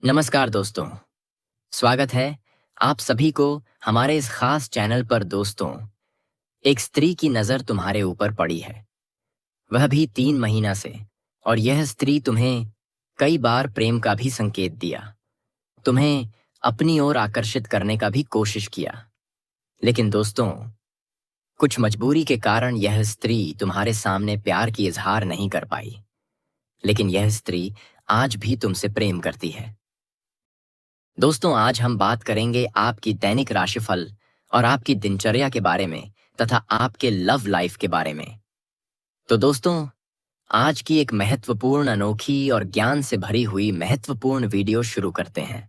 नमस्कार दोस्तों, स्वागत है आप सभी को हमारे इस खास चैनल पर। दोस्तों, एक स्त्री की नज़र तुम्हारे ऊपर पड़ी है, वह भी 3 महीना से। और यह स्त्री तुम्हें कई बार प्रेम का भी संकेत दिया, तुम्हें अपनी ओर आकर्षित करने का भी कोशिश किया। लेकिन दोस्तों, कुछ मजबूरी के कारण यह स्त्री तुम्हारे सामने प्यार की इजहार नहीं कर पाई। लेकिन यह स्त्री आज भी तुमसे प्रेम करती है। दोस्तों, आज हम बात करेंगे आपकी दैनिक राशिफल और आपकी दिनचर्या के बारे में तथा आपके लव लाइफ के बारे में। तो दोस्तों, आज की एक महत्वपूर्ण, अनोखी और ज्ञान से भरी हुई महत्वपूर्ण वीडियो शुरू करते हैं।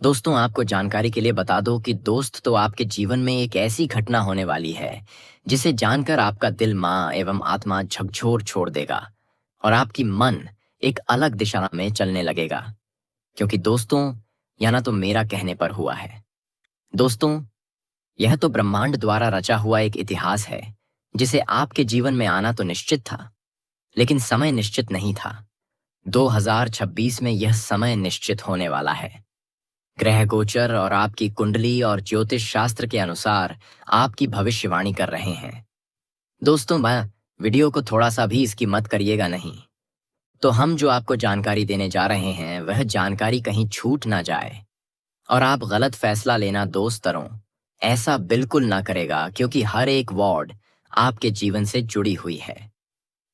दोस्तों, आपको जानकारी के लिए बता दो कि दोस्त तो आपके जीवन में एक ऐसी घटना होने वाली है जिसे जानकर आपका दिल, माँ एवं आत्मा झकझोर छोड़ देगा और आपकी मन एक अलग दिशा में चलने लगेगा। क्योंकि दोस्तों, यह ना तो मेरा कहने पर हुआ है। दोस्तों, यह तो ब्रह्मांड द्वारा रचा हुआ एक इतिहास है जिसे आपके जीवन में आना तो निश्चित था, लेकिन समय निश्चित नहीं था। 2026 में यह समय निश्चित होने वाला है। ग्रह गोचर और आपकी कुंडली और ज्योतिष शास्त्र के अनुसार आपकी भविष्यवाणी कर रहे हैं। दोस्तों, मैं वीडियो को थोड़ा सा भी इसकी मत करिएगा नहीं। तो हम जो आपको जानकारी देने जा रहे हैं वह जानकारी कहीं छूट ना जाए और आप गलत फैसला लेना दोस्तों ऐसा बिल्कुल ना करेगा, क्योंकि हर एक वार्ड आपके जीवन से जुड़ी हुई है।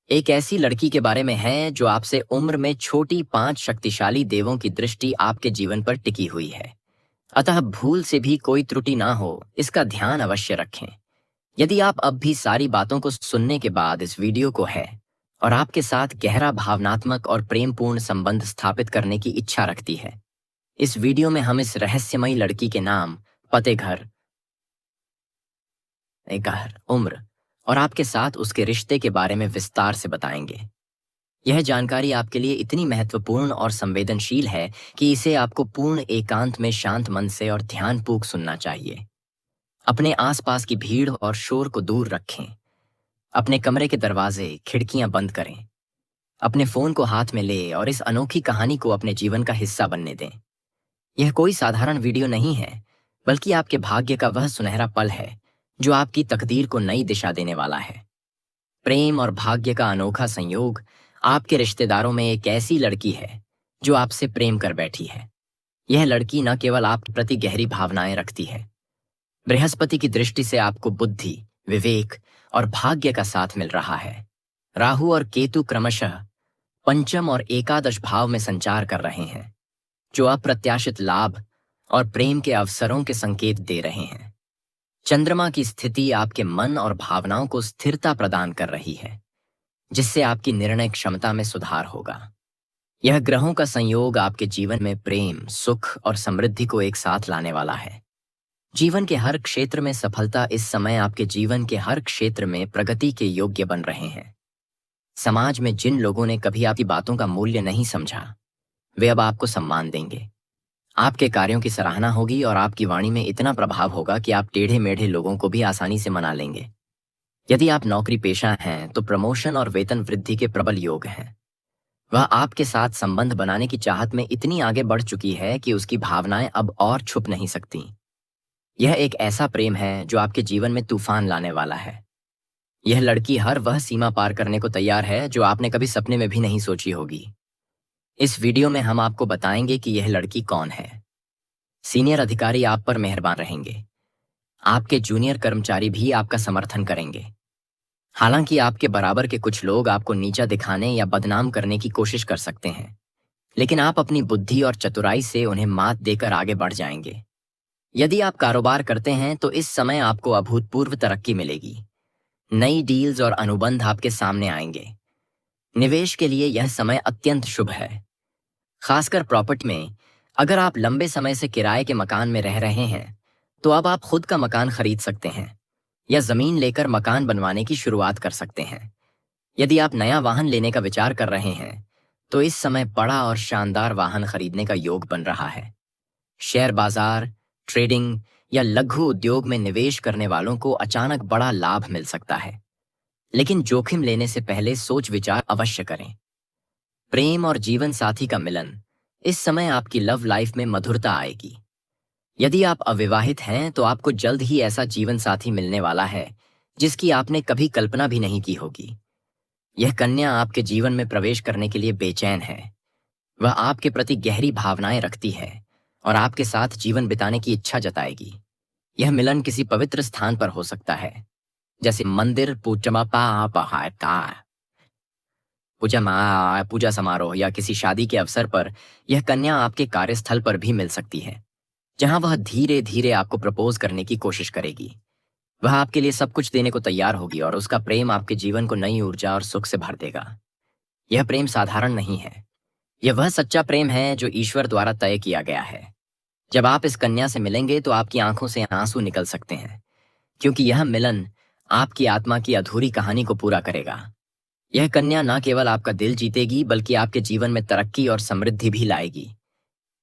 एक ऐसी लड़की के बारे में है जो आपसे उम्र में छोटी 5 शक्तिशाली देवों की दृष्टि आपके जीवन पर टिकी हुई है। अतः भूल से भी कोई त्रुटि ना हो, इसका ध्यान अवश्य रखें। यदि आप अब भी सारी बातों को सुनने के बाद इस वीडियो को है और आपके साथ गहरा भावनात्मक और प्रेमपूर्ण संबंध स्थापित करने की इच्छा रखती है, इस वीडियो में हम इस रहस्यमयी लड़की के नाम, पते, घर, उम्र और आपके साथ उसके रिश्ते के बारे में विस्तार से बताएंगे। यह जानकारी आपके लिए इतनी महत्वपूर्ण और संवेदनशील है कि इसे आपको पूर्ण एकांत में शांत मन से और ध्यानपूर्वक सुनना चाहिए। अपने आसपास की भीड़ और शोर को दूर रखें। अपने कमरे के दरवाजे, खिड़कियां बंद करें। अपने फोन को हाथ में ले और इस अनोखी कहानी को अपने जीवन का हिस्सा बनने दें। यह कोई साधारण वीडियो नहीं है, बल्कि आपके भाग्य का वह सुनहरा पल है जो आपकी तकदीर को नई दिशा देने वाला है। प्रेम और भाग्य का अनोखा संयोग। आपके रिश्तेदारों में एक ऐसी लड़की है जो आपसे प्रेम कर बैठी है। यह लड़की न केवल आपके प्रति गहरी भावनाएं रखती है, बृहस्पति की दृष्टि से आपको बुद्धि, विवेक और भाग्य का साथ मिल रहा है। राहु और केतु क्रमशः पंचम और एकादश भाव में संचार कर रहे हैं, जो अप्रत्याशित लाभ और प्रेम के अवसरों के संकेत दे रहे हैं। चंद्रमा की स्थिति आपके मन और भावनाओं को स्थिरता प्रदान कर रही है, जिससे आपकी निर्णय क्षमता में सुधार होगा। यह ग्रहों का संयोग आपके जीवन में प्रेम, सुख और समृद्धि को एक साथ लाने वाला है। जीवन के हर क्षेत्र में सफलता इस समय आपके जीवन के हर क्षेत्र में प्रगति के योग्य बन रहे हैं। समाज में जिन लोगों ने कभी आपकी बातों का मूल्य नहीं समझा, वे अब आपको सम्मान देंगे। आपके कार्यों की सराहना होगी और आपकी वाणी में इतना प्रभाव होगा कि आप टेढ़े मेढ़े लोगों को भी आसानी से मना लेंगे। यदि आप नौकरी पेशा हैं तो प्रमोशन और वेतन वृद्धि के प्रबल योग हैं। वह आपके साथ संबंध बनाने की चाहत में इतनी आगे बढ़ चुकी है कि उसकी भावनाएं अब और छुप नहीं सकती। यह एक ऐसा प्रेम है जो आपके जीवन में तूफान लाने वाला है। यह लड़की हर वह सीमा पार करने को तैयार है जो आपने कभी सपने में भी नहीं सोची होगी। इस वीडियो में हम आपको बताएंगे कि यह लड़की कौन है। सीनियर अधिकारी आप पर मेहरबान रहेंगे। आपके जूनियर कर्मचारी भी आपका समर्थन करेंगे। हालांकि आपके बराबर के कुछ लोग आपको नीचा दिखाने या बदनाम करने की कोशिश कर सकते हैं, लेकिन आप अपनी बुद्धि और चतुराई से उन्हें मात देकर आगे बढ़ जाएंगे। यदि आप कारोबार करते हैं तो इस समय आपको अभूतपूर्व तरक्की मिलेगी। नई डील्स और अनुबंध आपके सामने आएंगे। निवेश के लिए यह समय अत्यंत शुभ है, खासकर प्रॉपर्टी में। अगर आप लंबे समय से किराए के मकान में रह रहे हैं तो अब आप खुद का मकान खरीद सकते हैं या जमीन लेकर मकान बनवाने की शुरुआत कर सकते हैं। यदि आप नया वाहन लेने का विचार कर रहे हैं तो इस समय बड़ा और शानदार वाहन खरीदने का योग बन रहा है। शेयर बाजार, ट्रेडिंग या लघु उद्योग में निवेश करने वालों को अचानक बड़ा लाभ मिल सकता है, लेकिन जोखिम लेने से पहले सोच विचार अवश्य करें। प्रेम और जीवन साथी का मिलन। इस समय आपकी लव लाइफ में मधुरता आएगी। यदि आप अविवाहित हैं तो आपको जल्द ही ऐसा जीवन साथी मिलने वाला है जिसकी आपने कभी कल्पना भी नहीं की होगी। यह कन्या आपके जीवन में प्रवेश करने के लिए बेचैन है। वह आपके प्रति गहरी भावनाएं रखती है और आपके साथ जीवन बिताने की इच्छा जताएगी। यह मिलन किसी पवित्र स्थान पर हो सकता है, जैसे मंदिर, पूजा समारोह या किसी शादी के अवसर पर। यह कन्या आपके कार्यस्थल पर भी मिल सकती है, जहां वह धीरे धीरे आपको प्रपोज करने की कोशिश करेगी। वह आपके लिए सब कुछ देने को तैयार होगी और उसका प्रेम आपके जीवन को नई ऊर्जा और सुख से भर देगा। यह प्रेम साधारण नहीं है, यह वह सच्चा प्रेम है जो ईश्वर द्वारा तय किया गया है। जब आप इस कन्या से मिलेंगे तो आपकी आंखों से आंसू निकल सकते हैं, क्योंकि यह मिलन आपकी आत्मा की अधूरी कहानी को पूरा करेगा। यह कन्या न केवल आपका दिल जीतेगी बल्कि आपके जीवन में तरक्की और समृद्धि भी लाएगी।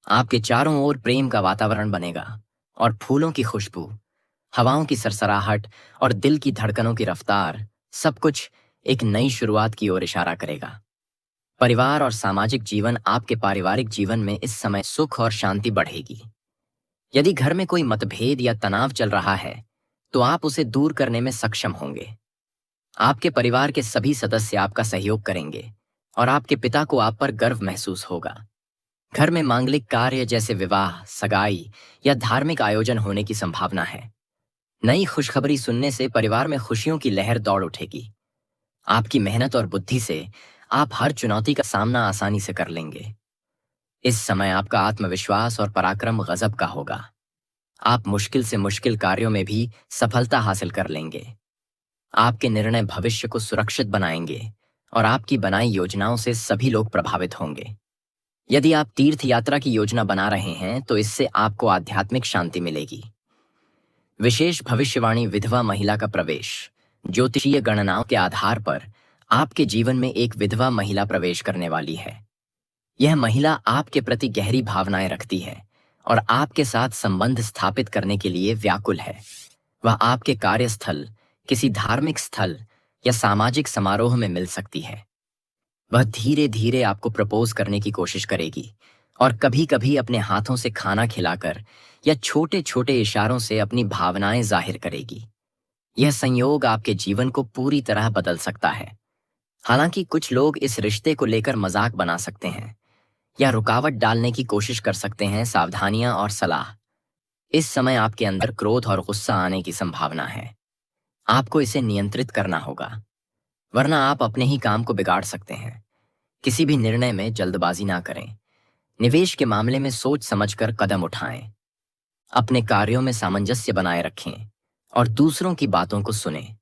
आपके चारों ओर प्रेम का वातावरण बनेगा और फूलों की खुशबू, हवाओं की सरसराहट और दिल की धड़कनों की रफ्तार, सब कुछ एक नई शुरुआत की ओर इशारा करेगा। परिवार और सामाजिक जीवन, आपके पारिवारिक जीवन में इस समय सुख और शांति बढ़ेगी। यदि घर में कोई मतभेद या तनाव चल रहा है तो आप उसे दूर करने में सक्षम होंगे। आपके परिवार के सभी सदस्य आपका सहयोग करेंगे और आपके पिता को आप पर गर्व महसूस होगा। घर में मांगलिक कार्य जैसे विवाह, सगाई या धार्मिक आयोजन होने की संभावना है। नई खुशखबरी सुनने से परिवार में खुशियों की लहर दौड़ उठेगी। आपकी मेहनत और बुद्धि से आप हर चुनौती का सामना आसानी से कर लेंगे। इस समय आपका आत्मविश्वास और पराक्रम गजब का होगा। आप मुश्किल से मुश्किल कार्यों में भी सफलता हासिल कर लेंगे। आपके निर्णय भविष्य को सुरक्षित बनाएंगे और आपकी बनाई योजनाओं से सभी लोग प्रभावित होंगे। यदि आप तीर्थ यात्रा की योजना बना रहे हैं तो इससे आपको आध्यात्मिक शांति मिलेगी। विशेष भविष्यवाणी, विधवा महिला का प्रवेश। ज्योतिषीय गणनाओं के आधार पर आपके जीवन में एक विधवा महिला प्रवेश करने वाली है। यह महिला आपके प्रति गहरी भावनाएं रखती है और आपके साथ संबंध स्थापित करने के लिए व्याकुल है। वह आपके कार्यस्थल, किसी धार्मिक स्थल या सामाजिक समारोह में मिल सकती है। वह धीरे धीरे आपको प्रपोज करने की कोशिश करेगी और कभी कभी अपने हाथों से खाना खिलाकर या छोटे छोटे इशारों से अपनी भावनाएं जाहिर करेगी। यह संयोग आपके जीवन को पूरी तरह बदल सकता है। हालांकि कुछ लोग इस रिश्ते को लेकर मजाक बना सकते हैं या रुकावट डालने की कोशिश कर सकते हैं। सावधानियां और सलाह। इस समय आपके अंदर क्रोध और गुस्सा आने की संभावना है। आपको इसे नियंत्रित करना होगा, वरना आप अपने ही काम को बिगाड़ सकते हैं। किसी भी निर्णय में जल्दबाजी ना करें। निवेश के मामले में सोच समझकर कदम उठाएं। अपने कार्यों में सामंजस्य बनाए रखें और दूसरों की बातों को सुनें,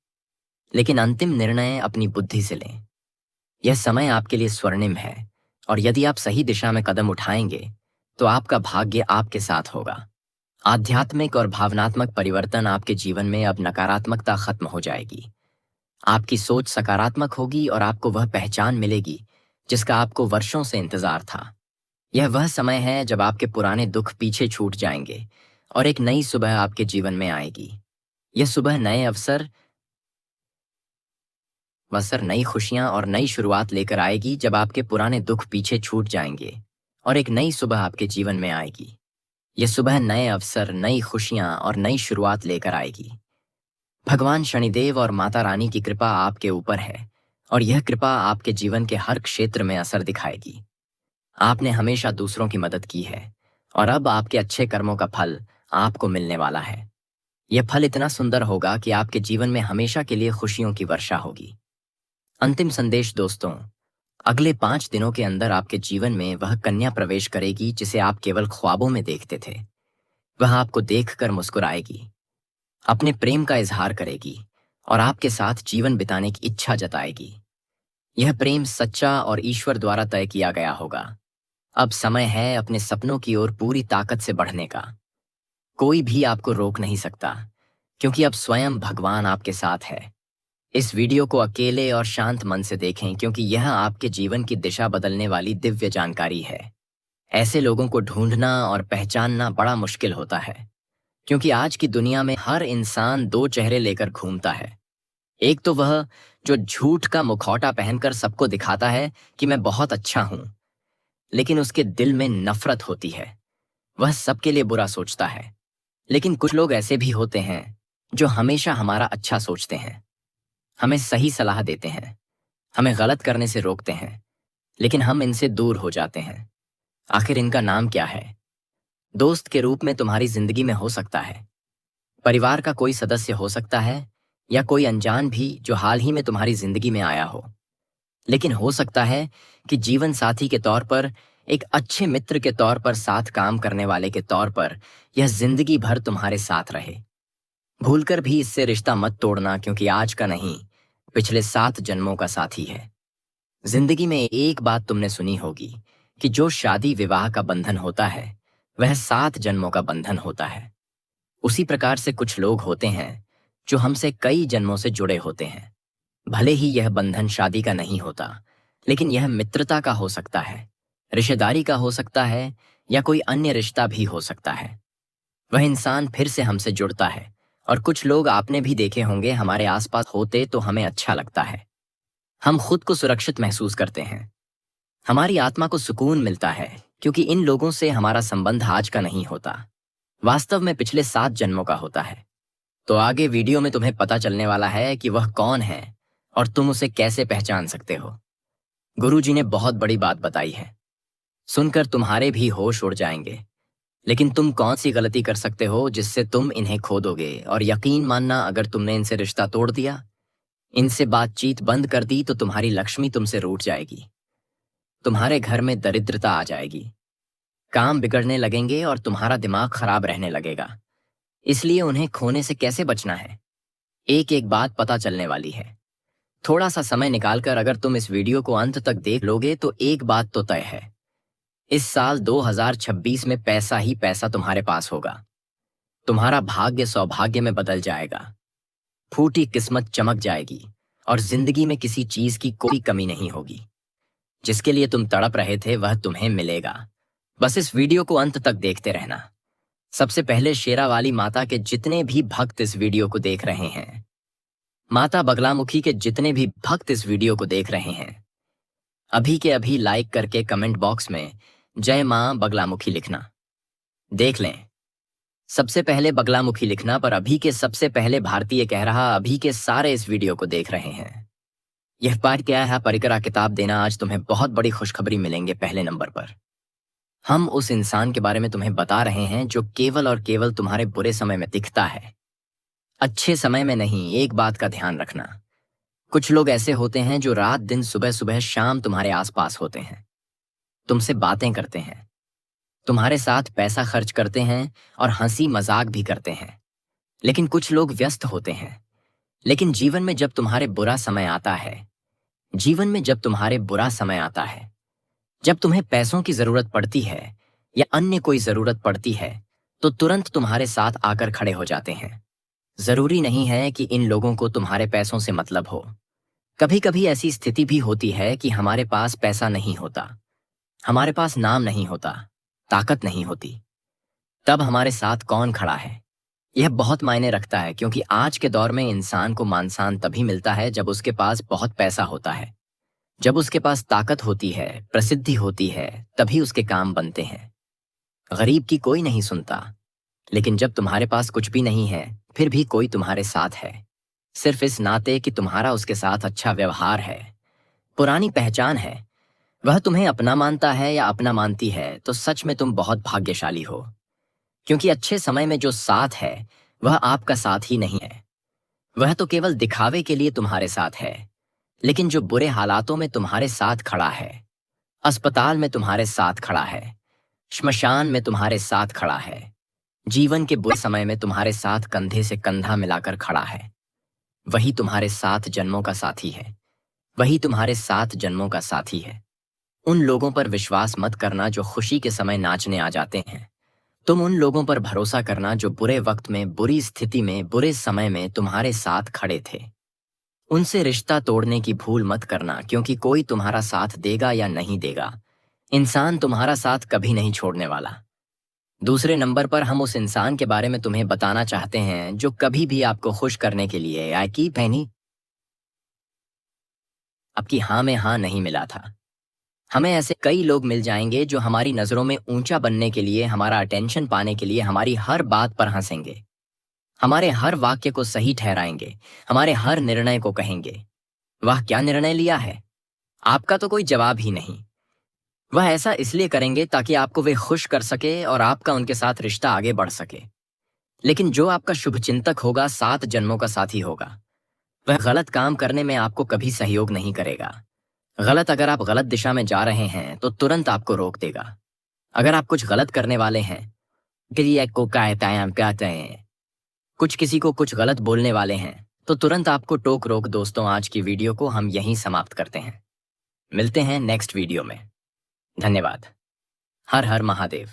लेकिन अंतिम निर्णय अपनी बुद्धि से लें। यह समय आपके लिए स्वर्णिम है और यदि आप सही दिशा में कदम उठाएंगे तो आपका भाग्य आपके साथ होगा। आध्यात्मिक और भावनात्मक परिवर्तन। आपके जीवन में अब नकारात्मकता खत्म हो जाएगी। आपकी सोच सकारात्मक होगी और आपको वह पहचान मिलेगी जिसका आपको वर्षों से इंतजार था। यह वह समय है जब आपके पुराने दुख पीछे छूट जाएंगे और एक नई सुबह आपके जीवन में आएगी। यह सुबह नए अवसर, नई खुशियां और नई शुरुआत लेकर आएगी। जब आपके पुराने दुख पीछे छूट जाएंगे और एक नई सुबह आपके जीवन में आएगी। यह सुबह नए अवसर, नई खुशियां और नई शुरुआत लेकर आएगी। भगवान शनिदेव और माता रानी की कृपा आपके ऊपर है और यह कृपा आपके जीवन के हर क्षेत्र में असर दिखाएगी। आपने हमेशा दूसरों की मदद की है और अब आपके अच्छे कर्मों का फल आपको मिलने वाला है। यह फल इतना सुंदर होगा कि आपके जीवन में हमेशा के लिए खुशियों की वर्षा होगी। अंतिम संदेश दोस्तों, अगले 5 दिनों के अंदर आपके जीवन में वह कन्या प्रवेश करेगी जिसे आप केवल ख्वाबों में देखते थे। वह आपको देखकर मुस्कुराएगी, अपने प्रेम का इजहार करेगी और आपके साथ जीवन बिताने की इच्छा जताएगी। यह प्रेम सच्चा और ईश्वर द्वारा तय किया गया होगा। अब समय है अपने सपनों की ओर पूरी ताकत से बढ़ने का। कोई भी आपको रोक नहीं सकता, क्योंकि अब स्वयं भगवान आपके साथ है। इस वीडियो को अकेले और शांत मन से देखें, क्योंकि यह आपके जीवन की दिशा बदलने वाली दिव्य जानकारी है। ऐसे लोगों को ढूंढना और पहचानना बड़ा मुश्किल होता है, क्योंकि आज की दुनिया में हर इंसान 2 चेहरे लेकर घूमता है। एक तो वह जो झूठ का मुखौटा पहनकर सबको दिखाता है कि मैं बहुत अच्छा हूं, लेकिन उसके दिल में नफरत होती है। वह सबके लिए बुरा सोचता है। लेकिन कुछ लोग ऐसे भी होते हैं जो हमेशा हमारा अच्छा सोचते हैं, हमें सही सलाह देते हैं, हमें गलत करने से रोकते हैं, लेकिन हम इनसे दूर हो जाते हैं। आखिर इनका नाम क्या है? दोस्त के रूप में तुम्हारी जिंदगी में हो सकता है, परिवार का कोई सदस्य हो सकता है, या कोई अनजान भी जो हाल ही में तुम्हारी जिंदगी में आया हो। लेकिन हो सकता है कि जीवन साथी के तौर पर, एक अच्छे मित्र के तौर पर, साथ काम करने वाले के तौर पर यह जिंदगी भर तुम्हारे साथ रहे। भूलकर भी इससे रिश्ता मत तोड़ना, क्योंकि आज का नहीं, पिछले 7 जन्मों का साथी है। जिंदगी में एक बात तुमने सुनी होगी कि जो शादी विवाह का बंधन होता है वह 7 जन्मों का बंधन होता है। उसी प्रकार से कुछ लोग होते हैं जो हमसे कई जन्मों से जुड़े होते हैं। भले ही यह बंधन शादी का नहीं होता, लेकिन यह मित्रता का हो सकता है, रिश्तेदारी का हो सकता है, या कोई अन्य रिश्ता भी हो सकता है। वह इंसान फिर से हमसे जुड़ता है, और कुछ लोग आपने भी देखे होंगे, हमारे आसपास होते तो हमें अच्छा लगता है। हम खुद को सुरक्षित महसूस करते हैं, हमारी आत्मा को सुकून मिलता है, क्योंकि इन लोगों से हमारा संबंध आज का नहीं होता, वास्तव में पिछले 7 जन्मों का होता है। तो आगे वीडियो में तुम्हें पता चलने वाला है कि वह कौन है और तुम उसे कैसे पहचान सकते हो। गुरुजी ने बहुत बड़ी बात बताई है, सुनकर तुम्हारे भी होश उड़ जाएंगे। लेकिन तुम कौन सी गलती कर सकते हो जिससे तुम इन्हें खो दोगे? और यकीन मानना, अगर तुमने इनसे रिश्ता तोड़ दिया, इनसे बातचीत बंद कर दी, तो तुम्हारी लक्ष्मी तुमसे रूठ जाएगी, तुम्हारे घर में दरिद्रता आ जाएगी, काम बिगड़ने लगेंगे और तुम्हारा दिमाग खराब रहने लगेगा। इसलिए उन्हें खोने से कैसे बचना है, एक एक बात पता चलने वाली है। थोड़ा सा समय निकालकर अगर तुम इस वीडियो को अंत तक देख लोगे तो एक बात तो तय है, इस साल 2026 में पैसा ही पैसा तुम्हारे पास होगा। तुम्हारा भाग्य सौभाग्य में बदल जाएगा, फूटी किस्मत चमक जाएगी, और जिंदगी में किसी चीज की कोई कमी नहीं होगी। जिसके लिए तुम तड़प रहे थे वह तुम्हें मिलेगा। बस इस वीडियो को अंत तक देखते रहना। सबसे पहले शेरावाली माता के जितने भी भक्त इस वीडियो को देख रहे हैं, माता बगलामुखी के जितने भी भक्त इस वीडियो को देख रहे हैं, अभी के अभी लाइक करके कमेंट बॉक्स में जय मां बगलामुखी लिखना। देख लें, सबसे पहले बगलामुखी लिखना, पर अभी के सबसे पहले भारतीय कह रहा, अभी के सारे इस वीडियो को देख रहे हैं। यह पाठ क्या है? परिकरा किताब देना। आज तुम्हें बहुत बड़ी खुशखबरी मिलेंगे। पहले नंबर पर हम उस इंसान के बारे में तुम्हें बता रहे हैं जो केवल और केवल तुम्हारे बुरे समय में दिखता है, अच्छे समय में नहीं। एक बात का ध्यान रखना, कुछ लोग ऐसे होते हैं जो रात दिन सुबह सुबह शाम तुम्हारे आसपास होते हैं, तुमसे बातें करते हैं, तुम्हारे साथ पैसा खर्च करते हैं और हंसी मजाक भी करते हैं। लेकिन कुछ लोग व्यस्त होते हैं, लेकिन जीवन में जब तुम्हारे बुरा समय आता है, जीवन में जब तुम्हारे बुरा समय आता है, जब तुम्हें पैसों की जरूरत पड़ती है या अन्य कोई जरूरत पड़ती है, तो तुरंत तुम्हारे साथ आकर खड़े हो जाते हैं। जरूरी नहीं है कि इन लोगों को तुम्हारे पैसों से मतलब हो। कभी कभी ऐसी स्थिति भी होती है कि हमारे पास पैसा नहीं होता, हमारे पास नाम नहीं होता, ताकत नहीं होती। तब हमारे साथ कौन खड़ा है, यह बहुत मायने रखता है, क्योंकि आज के दौर में इंसान को मान सम्मान तभी मिलता है जब उसके पास बहुत पैसा होता है, जब उसके पास ताकत होती है, प्रसिद्धि होती है, तभी उसके काम बनते हैं। गरीब की कोई नहीं सुनता, लेकिन जब तुम्हारे पास कुछ भी नहीं है फिर भी कोई तुम्हारे साथ है, सिर्फ इस नाते कि तुम्हारा उसके साथ अच्छा व्यवहार है, पुरानी पहचान है, वह तुम्हें अपना मानता है या अपना मानती है, तो सच में तुम बहुत भाग्यशाली हो। क्योंकि अच्छे समय में जो साथ है वह आपका साथ ही नहीं है, वह तो केवल दिखावे के लिए तुम्हारे साथ है। लेकिन जो बुरे हालातों में तुम्हारे साथ खड़ा है, अस्पताल में तुम्हारे साथ खड़ा है, श्मशान में तुम्हारे साथ खड़ा है, जीवन के बुरे समय में तुम्हारे साथ कंधे से कंधा मिलाकर खड़ा है, वही तुम्हारे 7 जन्मों का साथी है, वही तुम्हारे 7 जन्मों का साथी है। उन लोगों पर विश्वास मत करना जो खुशी के समय नाचने आ जाते हैं। तुम उन लोगों पर भरोसा करना जो बुरे वक्त में, बुरी स्थिति में, बुरे समय में तुम्हारे साथ खड़े थे। उनसे रिश्ता तोड़ने की भूल मत करना, क्योंकि कोई तुम्हारा साथ देगा या नहीं देगा, इंसान तुम्हारा साथ कभी नहीं छोड़ने वाला। दूसरे नंबर पर हम उस इंसान के बारे में तुम्हें बताना चाहते हैं जो कभी भी आपको खुश करने के लिए आपकी पहनी आपकी हाँ में हाँ नहीं मिला था। हमें ऐसे कई लोग मिल जाएंगे जो हमारी नज़रों में ऊंचा बनने के लिए, हमारा अटेंशन पाने के लिए हमारी हर बात पर हंसेंगे, हमारे हर वाक्य को सही ठहराएंगे, हमारे हर निर्णय को कहेंगे, वह क्या निर्णय लिया है, आपका तो कोई जवाब ही नहीं। वह ऐसा इसलिए करेंगे ताकि आपको वे खुश कर सके और आपका उनके साथ रिश्ता आगे बढ़ सके। लेकिन जो आपका शुभचिंतक होगा, 7 जन्मों का साथी होगा, वह गलत काम करने में आपको कभी सहयोग नहीं करेगा। अगर आप गलत दिशा में जा रहे हैं तो तुरंत आपको रोक देगा। अगर आप कुछ गलत करने वाले हैं, क्रिया को कहते हैं, कुछ किसी को कुछ गलत बोलने वाले हैं, तो तुरंत आपको टोक रोक। दोस्तों, आज की वीडियो को हम यहीं समाप्त करते हैं। मिलते हैं नेक्स्ट वीडियो में। धन्यवाद। हर हर महादेव।